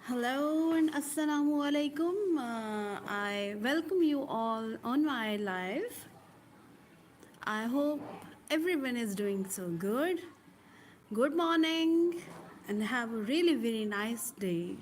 Hello and Assalamu alaikum. I welcome you all on my live. I hope everyone is doing so good. Good morning and have a really very nice day.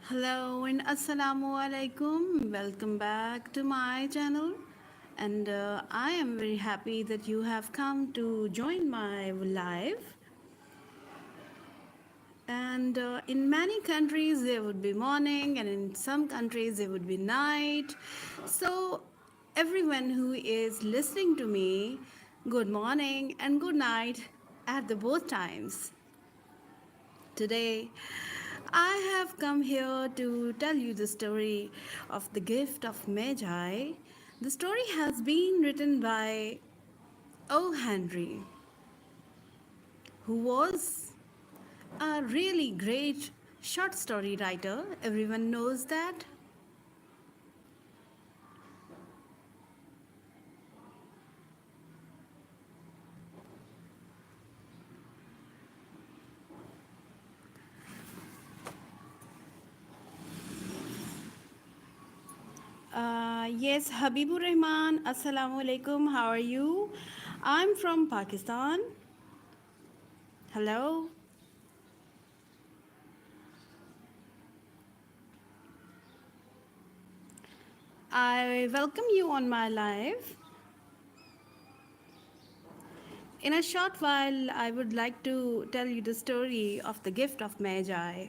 Hello and Assalamu alaikum. Welcome back to my channel. And I am very happy that you have come to join my live. And in many countries there would be morning, and in some countries there would be night. So everyone who is listening to me, good morning and good night at the both times. Today I have come here to tell you the story of the Gift of Magi. The story has been written by o.Henry, who was a really great short story writer. Everyone knows that. Yes, Habibur Rahman, Assalamu alaikum. How are you? I'm from Pakistan. Hello. I welcome you on my live. In a short while, I would like to tell you the story of the Gift of Magi.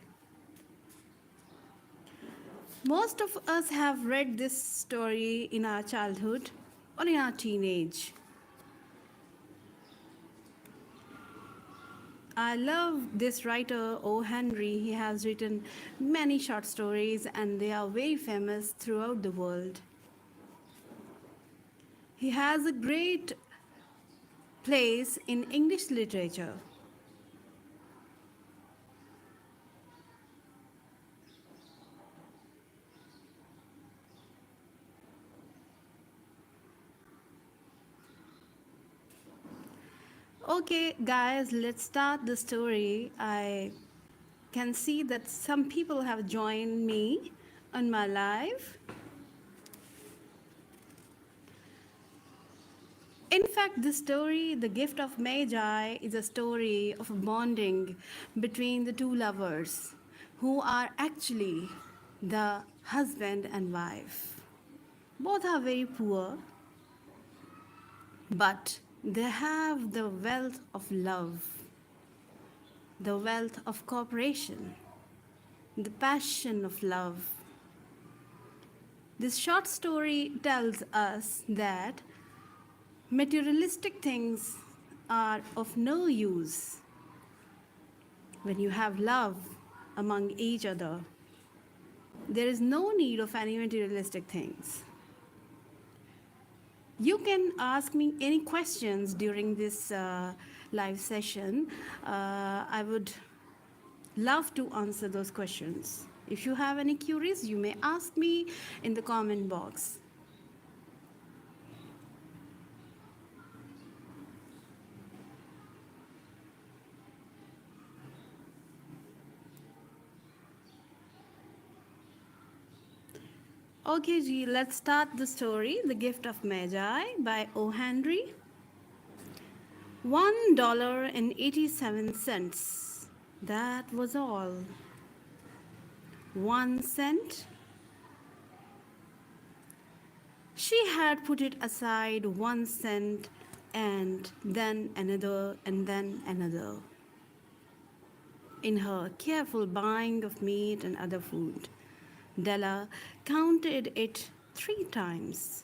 Most of us have read this story in our childhood or in our teenage. I love this writer, o.Henry. He has written many short stories and they are very famous throughout the world. He has a great place in English literature. Okay, guys, let's start the story. I can see that some people have joined me on my live. In fact, the story, The Gift of Magi, is a story of a bonding between the two lovers who are actually the husband and wife. Both are very poor, but they have the wealth of love, the wealth of cooperation, the passion of love. This short story tells us that materialistic things are of no use when you have love among each other. There is no need of any materialistic things. You can ask me any questions during this live session. I would love to answer those questions. If you have any queries, you may ask me in the comment box. Okay, G, let's start the story, The Gift of Magi by o.Henry. $1.87. That was all. 1 cent. She had put it aside 1 cent and then another and then another in her careful buying of meat and other food. Della counted it 3 times.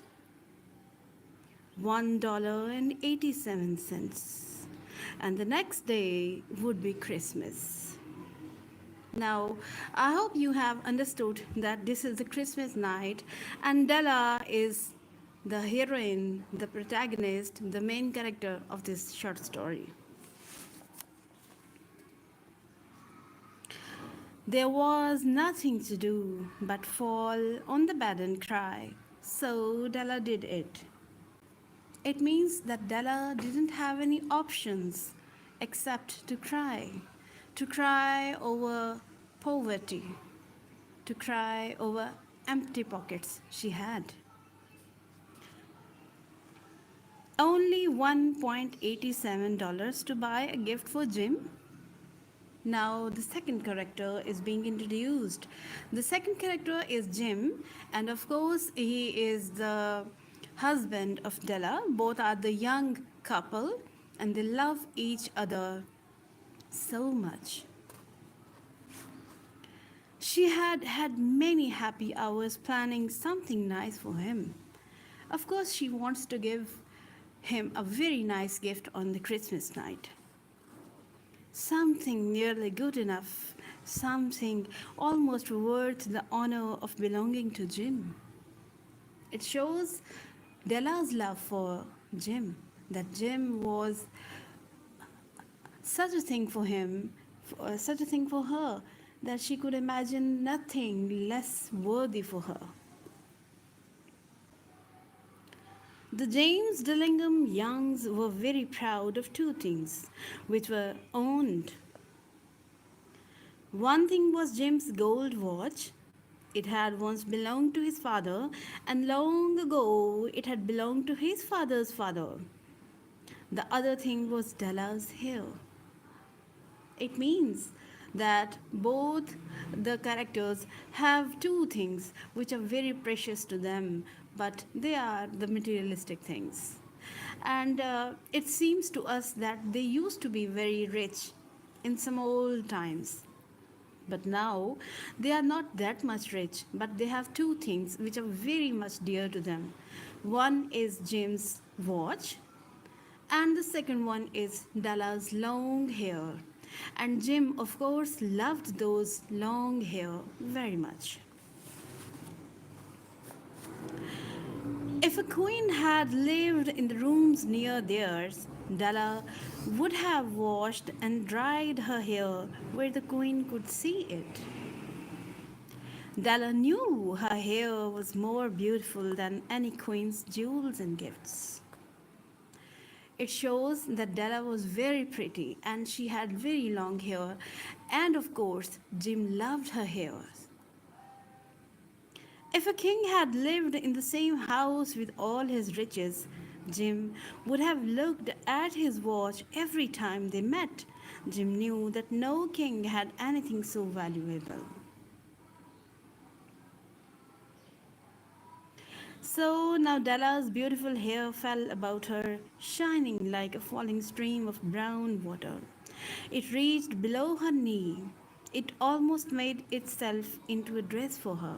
$1.87. And the next day would be Christmas. Now, I hope you have understood that this is the Christmas night, and Della is the heroine, the protagonist, the main character of this short story. There was nothing to do but fall on the bed and cry. So Della did it. It means that Della didn't have any options except to cry. To cry over poverty, to cry over empty pockets she had. Only $1.87 to buy a gift for Jim. Now, the second character is being introduced. The second character is Jim, and of course, he is the husband of Della. Both are the young couple, and they love each other so much. She had had many happy hours planning something nice for him. Of course, she wants to give him a very nice gift on the Christmas night. Something nearly good enough, something almost worth the honor of belonging to Jim. It shows Della's love for Jim, that Jim was such a thing for him, such a thing for her, that she could imagine nothing less worthy for her. The James Dillingham Youngs were very proud of two things which were owned. One thing was Jim's gold watch. It had once belonged to his father, and long ago it had belonged to his father's father. The other thing was Della's hair. It means that both the characters have two things which are very precious to them, but they are the materialistic things. And it seems to us that they used to be very rich in some old times. But now they are not that much rich, but they have two things which are very much dear to them. One is Jim's watch, and the second one is Dalla's long hair. And Jim, of course, loved those long hair very much. If a queen had lived in the rooms near theirs, Dalla would have washed and dried her hair where the queen could see it. Dalla knew her hair was more beautiful than any queen's jewels and gifts. It shows that Della was very pretty and she had very long hair, and of course, Jim loved her hair. If a king had lived in the same house with all his riches, Jim would have looked at his watch every time they met. Jim knew that no king had anything so valuable. So now Della's beautiful hair fell about her, shining like a falling stream of brown water. It reached below her knee. It almost made itself into a dress for her.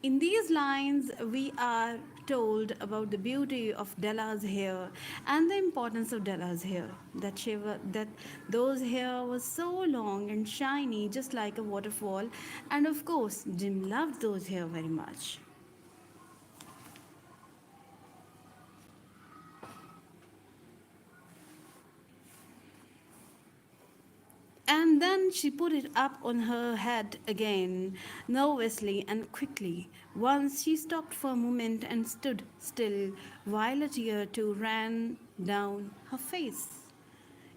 In these lines, we are told about the beauty of Della's hair and the importance of Della's hair. That those hair was so long and shiny, just like a waterfall, and of course, Jim loved those hair very much. And then she put it up on her head again, nervously and quickly. Once she stopped for a moment and stood still, while a tear too ran down her face.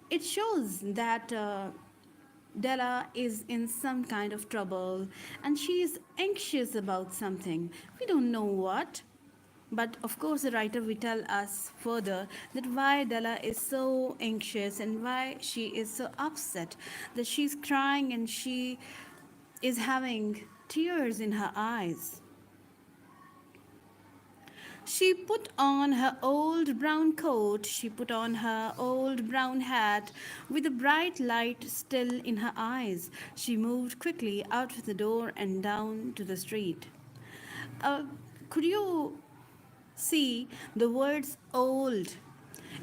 It shows that Della is in some kind of trouble and she is anxious about something. We don't know what. But of course, the writer will tell us further that why Della is so anxious and why she is so upset, that she's crying and she is having tears in her eyes. She put on her old brown coat, she put on her old brown hat with a bright light still in her eyes. She moved quickly out of the door and down to the street. Uh, could you see the words old?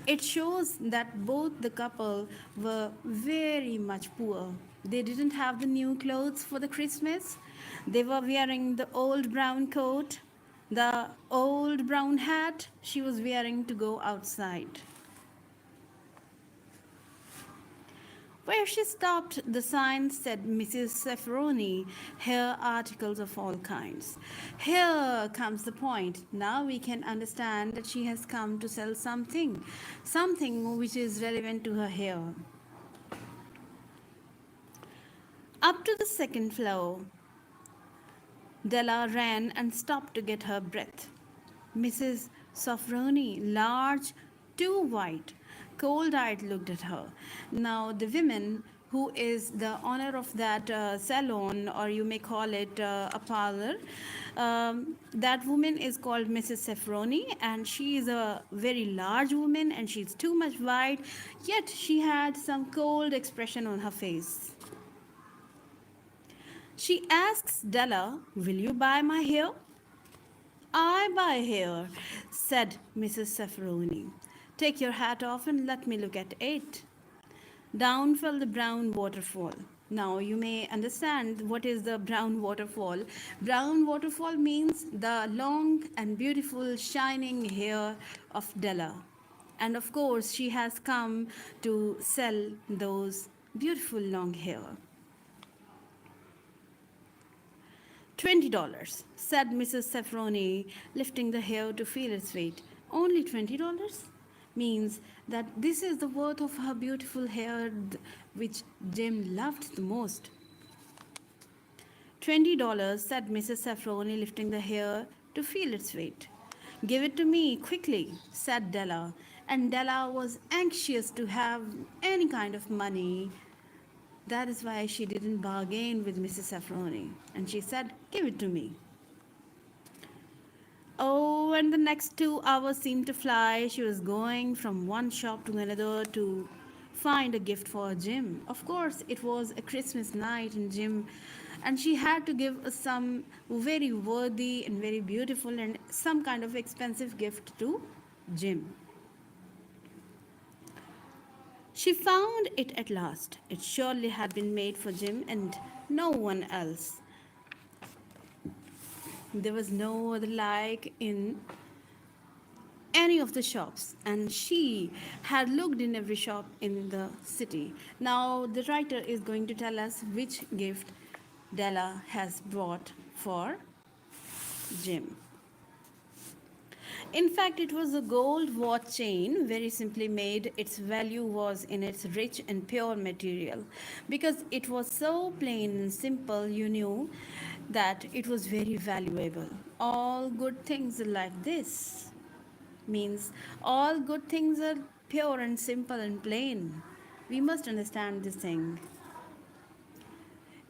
It shows that both the couple were very much poor. They didn't have the new clothes for the Christmas. They were wearing the old brown coat, the old brown hat she was wearing to go outside. Where she stopped, the sign said Mrs. Sefroni, hair articles of all kinds. Here comes the point. Now we can understand that she has come to sell something, something which is relevant to her hair. Up to the second floor, Della ran and stopped to get her breath. Mrs. Sofroni, large, too white, cold-eyed, looked at her. Now, the woman who is the owner of that salon, or you may call it a parlor, that woman is called Mrs. Sefroni, and she is a very large woman, and she's too much white, yet she had some cold expression on her face. She asks Della, "Will you buy my hair?" "I buy hair," said Mrs. Sefroni. "Take your hat off and let me look at it." Down fell the brown waterfall. Now you may understand what is the brown waterfall. Brown waterfall means the long and beautiful shining hair of Della. And of course, she has come to sell those beautiful long hair. $20, said Mrs. Sefroni, lifting the hair to feel its weight. Only $20? Means that this is the worth of her beautiful hair which Jim loved the most. $20, said Mrs. Sefroni, lifting the hair to feel its weight. Give it to me quickly, said Della, and Della was anxious to have any kind of money. That is why she didn't bargain with Mrs. Safroni. And she said, "Give it to me." Oh, and the next 2 hours seemed to fly. She was going from one shop to another to find a gift for Jim. Of course, it was a Christmas night in Jim, and she had to give some very worthy and very beautiful and some kind of expensive gift to Jim. She found it at last. It surely had been made for Jim and no one else. There was no other like in any of the shops, and she had looked in every shop in the city. Now, the writer is going to tell us which gift Della has brought for Jim. In fact, it was a gold watch chain, very simply made. Its value was in its rich and pure material. Because it was so plain and simple, you knew that it was very valuable. All good things are like this. Means all good things are pure and simple and plain. We must understand this thing.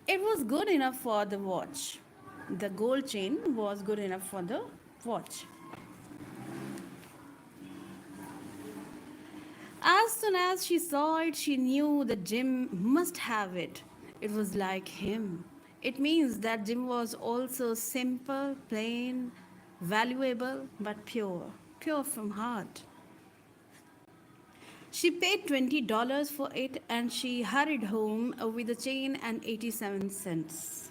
It was good enough for the watch. The gold chain was good enough for the watch. As soon as she saw it, she knew that Jim must have it. It was like him. It means that Jim was also simple, plain, valuable, but pure. Pure from heart. She paid $20 for it and she hurried home with a chain and 87 cents.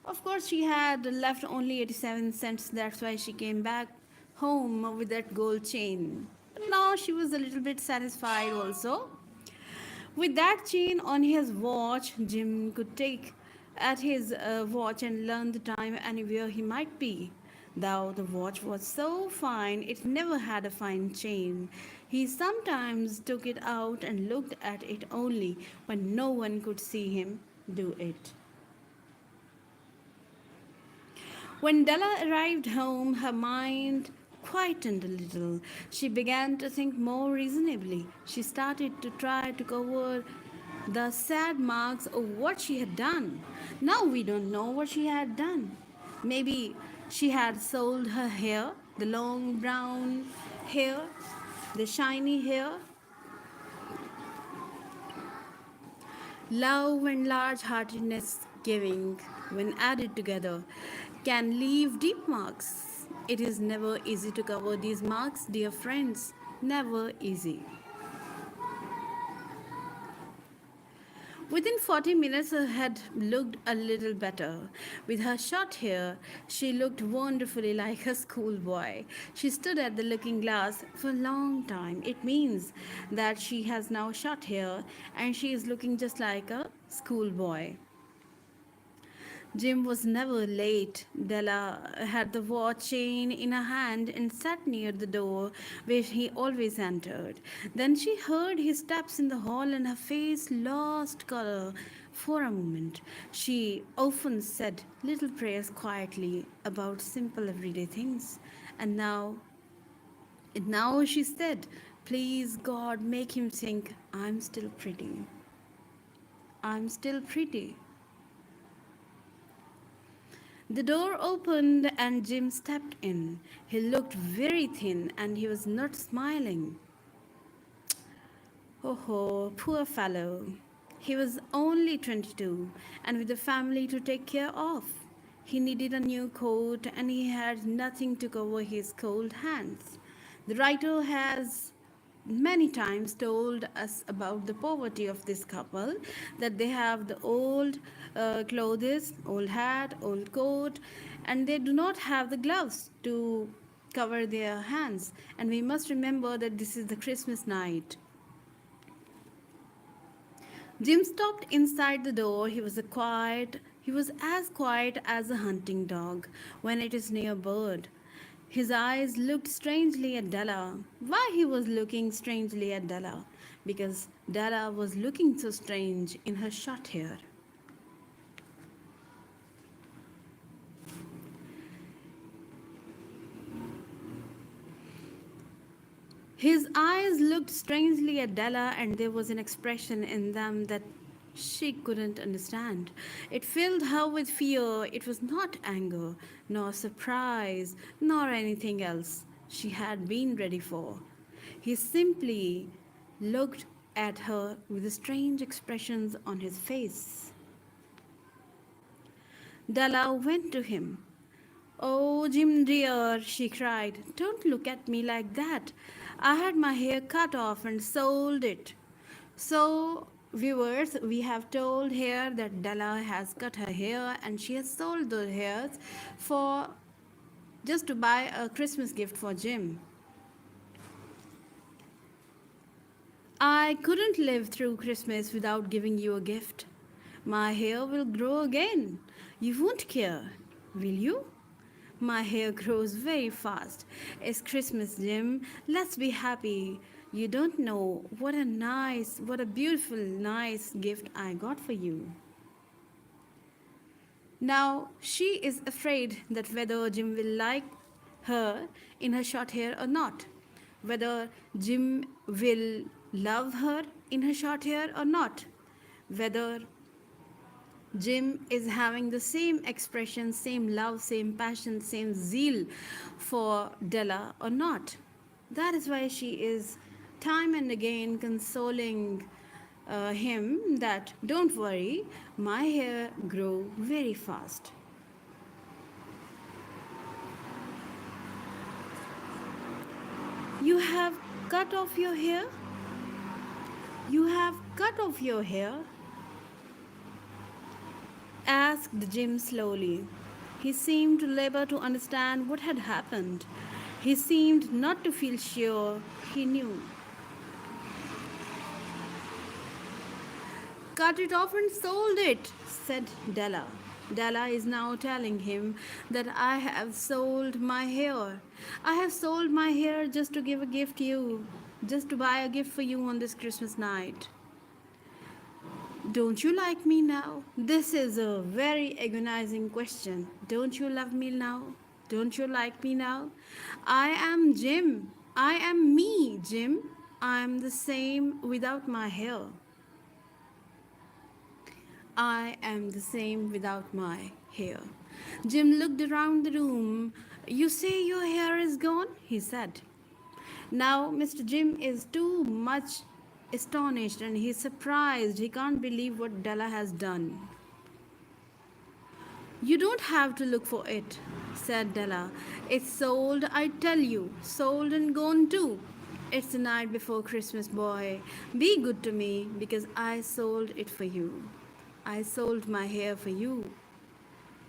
Of course, she had left only 87 cents. That's why she came back home with that gold chain. But now she was a little bit satisfied also. With that chain on his watch, Jim could take at his watch and learn the time anywhere he might be. Though the watch was so fine, it never had a fine chain. He sometimes took it out and looked at it only when no one could see him do it. When Della arrived home, her mind quietened a little. She began to think more reasonably. She started to try to cover the sad marks of what she had done. Now we don't know what she had done. Maybe she had sold her hair, the long brown hair, the shiny hair. Love and large-heartedness giving, when added together, can leave deep marks. It is never easy to cover these marks, dear friends. never easy. Within 40 minutes, her head looked a little better. With her short hair, she looked wonderfully like a schoolboy. She stood at the looking glass for a long time. It means that she has now short hair and she is looking just like a schoolboy. Jim was never late. Della had the watch chain in her hand and sat near the door where he always entered. Then she heard his steps in the hall and her face lost color for a moment. She often said little prayers quietly about simple everyday things. And now she said, please God, make him think I'm still pretty. I'm still pretty. The door opened and Jim stepped in. He looked very thin and he was not smiling. Oh, poor fellow. He was only 22 and with a family to take care of. He needed a new coat and he had nothing to cover his cold hands. The writer has many times told us about the poverty of this couple, that they have the old clothes, old hat, old coat, and they do not have the gloves to cover their hands. And we must remember that this is the Christmas night. Jim stopped inside the door. He was as quiet as a hunting dog when it is near a bird. His eyes looked strangely at Della. Why he was looking strangely at Della? Because Della was looking so strange in her short hair. His eyes looked strangely at Della, and there was an expression in them that she couldn't understand. It filled her with fear. It was not anger, nor surprise, nor anything else she had been ready for. He simply looked at her with strange expressions on his face. Della went to him. Oh, Jim dear, she cried, don't look at me like that. I had my hair cut off and sold it. So, viewers, we have told here that Della has cut her hair and she has sold the hairs for just to buy a Christmas gift for Jim. I couldn't live through Christmas without giving you a gift. My hair will grow again. You won't care, will you? My hair grows very fast. It's Christmas, Jim. Let's be happy. You don't know what a beautiful, nice gift I got for you. Now she is afraid that whether Jim will like her in her short hair or not, whether Jim will love her in her short hair or not, whether Jim is having the same expression, same love, same passion, same zeal for Della or not. That is why she is time and again consoling him that don't worry, my hair grow very fast. You have cut off your hair? You have cut off your hair? Asked Jim slowly. He seemed to labor to understand what had happened. He seemed not to feel sure he knew. Cut it off and sold it, said Della. Della is now telling him that I have sold my hair. I have sold my hair just to give a gift to you, just to buy a gift for you on this Christmas night. Don't you like me now? This is a very agonizing question. Don't you love me now? Don't you like me now? I am Jim. I am me, Jim. I am the same without my hair. I am the same without my hair. Jim looked around the room. You say your hair is gone? He said. Now, Mr. Jim is too much astonished and he's surprised. He can't believe what Della has done. You don't have to look for it, said Della. It's sold, I tell you. Sold and gone too. It's the night before Christmas, boy. Be good to me because I sold it for you. I sold my hair for you.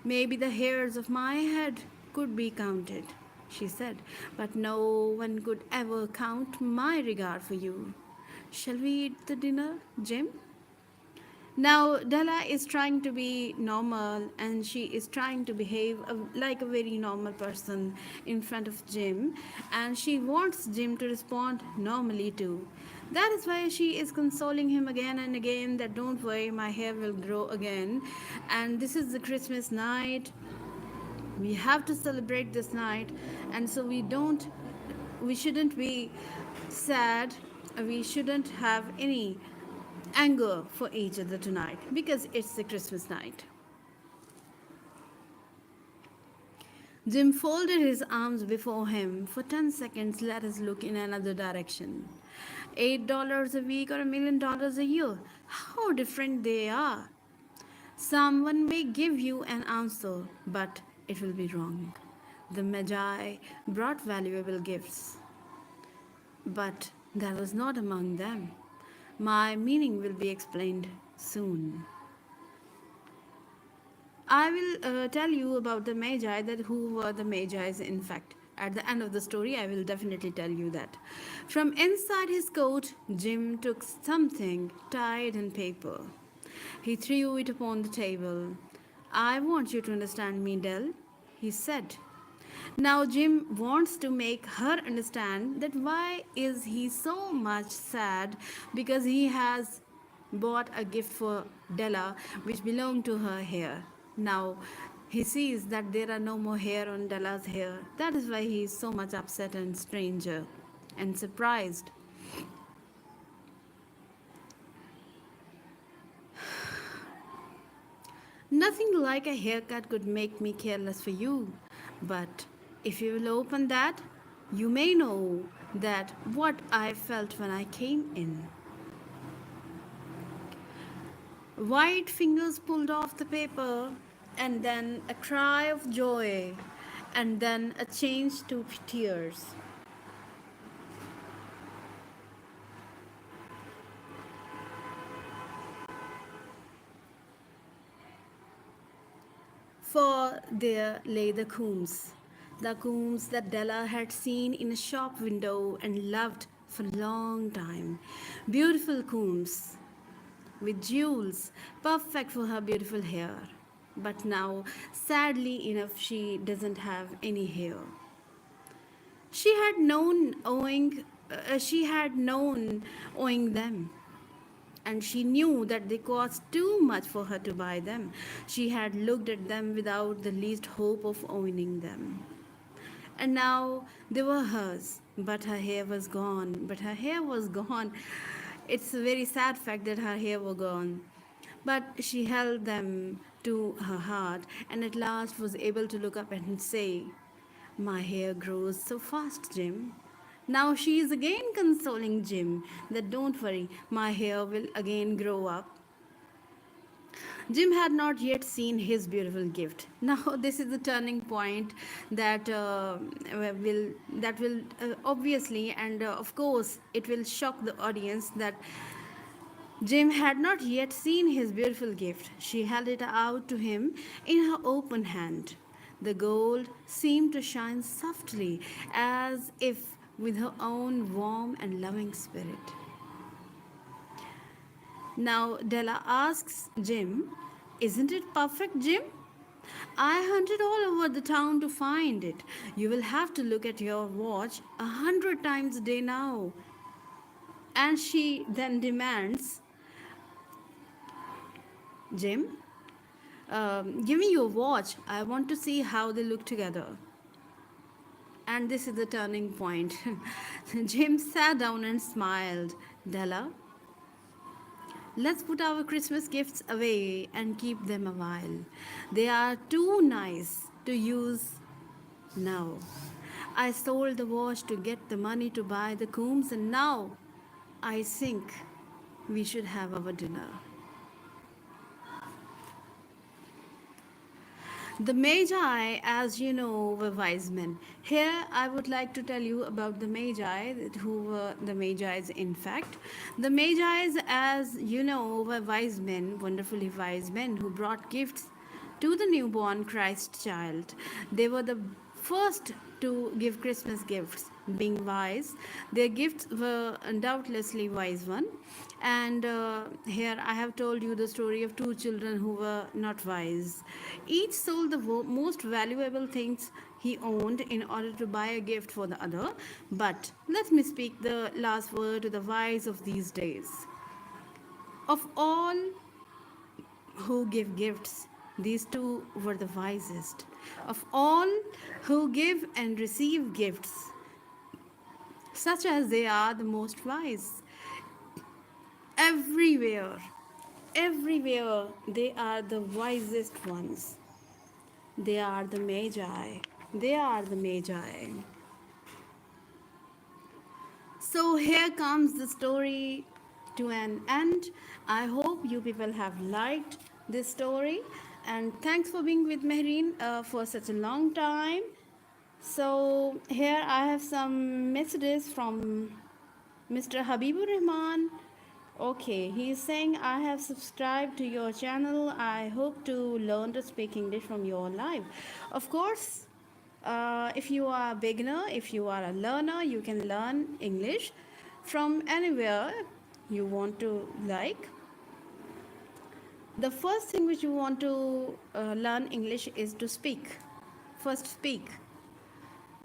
Maybe the hairs of my head could be counted, she said, but no one could ever count my regard for you. Shall we eat the dinner, Jim? Now, Della is trying to be normal and she is trying to behave like a very normal person in front of Jim, and she wants Jim to respond normally too. That is why she is consoling him again and again that don't worry, my hair will grow again. And this is the Christmas night. We have to celebrate this night, and so we shouldn't be sad, we shouldn't have any anger for each other tonight because it's the Christmas night. Jim folded his arms before him. For 10 seconds, let us look in another direction. $8 a week or $1 million a year. How different they are. Someone may give you an answer, but it will be wrong. The Magi brought valuable gifts, but that was not among them. My meaning will be explained soon. I will tell you about the Magi, that who were the Magi's in fact. At the end of the story, I will definitely tell you that. From inside his coat, Jim took something tied in paper. He threw it upon the table. I want you to understand me, Dell, he said. Now Jim wants to make her understand that why is he so much sad because he has bought a gift for Della which belonged to her hair. Now he sees that there are no more hair on Della's hair. That is why he is so much upset and stranger and surprised. Nothing like a haircut could make me careless for you. But if you will open that, you may know that what I felt when I came in. White fingers pulled off the paper, and then a cry of joy, and then a change to tears. For there lay the combs that Della had seen in a shop window and loved for a long time. Beautiful combs with jewels, perfect for her beautiful hair. But now, sadly enough, she doesn't have any hair. She had known owing them, and she knew that they cost too much for her to buy them. She had looked at them without the least hope of owning them. And now they were hers, but her hair was gone. But her hair was gone. It's a very sad fact that her hair was gone. But she held them to her heart and at last was able to look up and say, my hair grows so fast, Jim. Now she is again consoling Jim that don't worry, my hair will again grow up. Jim had not yet seen his beautiful gift. Now this is the turning point that will obviously and of course it will shock the audience that Jim had not yet seen his beautiful gift. She held it out to him in her open hand. The gold seemed to shine softly as if with her own warm and loving spirit. Now Della asks Jim, isn't it perfect, Jim? I hunted all over the town to find it. You will have to look at your watch 100 times a day now. And she then demands, Jim, give me your watch. I want to see how they look together. And this is the turning point. Jim sat down and smiled. Della, let's put our Christmas gifts away and keep them a while. They are too nice to use now. I sold the watch to get the money to buy the combs, and now I think we should have our dinner. The Magi, as you know, were wise men. Here, I would like to tell you about the Magi, who were the Magi's, in fact. The Magi's, as you know, were wise men, wonderfully wise men, who brought gifts to the newborn Christ child. They were the first to give Christmas gifts, being wise. Their gifts were doubtlessly wise one. And here I have told you the story of two children who were not wise. Each sold the most valuable things he owned in order to buy a gift for the other. But let me speak the last word to the wise of these days. Of all who give gifts, these two were the wisest. Of all who give and receive gifts, such as they are the most wise. Everywhere, everywhere, they are the wisest ones. They are the Magi. They are the Magi. So here comes the story to an end. I hope you people have liked this story, and thanks for being with Mehreen for such a long time. So here I have some messages from Mr. Habibur Rahman. Okay, he is saying, I have subscribed to your channel. I hope to learn to speak English from your live. Of course, if you are a beginner, if you are a learner, you can learn English from anywhere you want to like. The first thing which you want to learn English is to speak. First speak,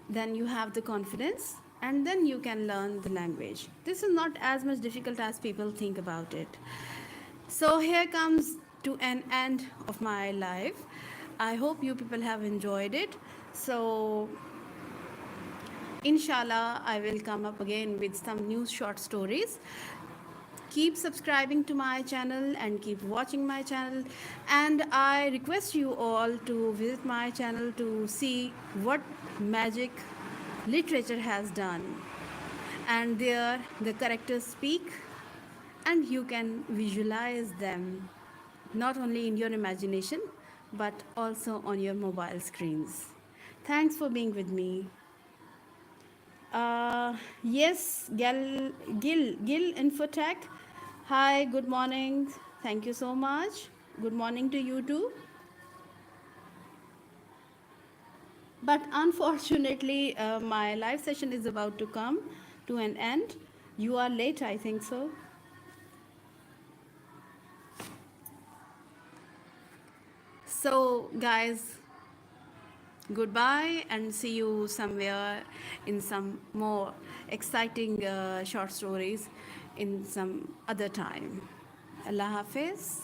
then you have the confidence, and then you can learn the language. This is not as much difficult as people think about it. So here comes to an end of my life. I hope you people have enjoyed it. So inshallah, I will come up again with some new short stories. Keep subscribing to my channel and keep watching my channel, and I request you all to visit my channel to see what magic literature has done. And there the characters speak, and you can visualize them not only in your imagination but also on your mobile screens. Thanks for being with me. Yes, Gil Infotech. Hi, good morning. Thank you so much. Good morning to you too. But unfortunately, my live session is about to come to an end. You are late, I think so. So, guys, goodbye and see you somewhere in some more exciting short stories in some other time. Allah Hafiz.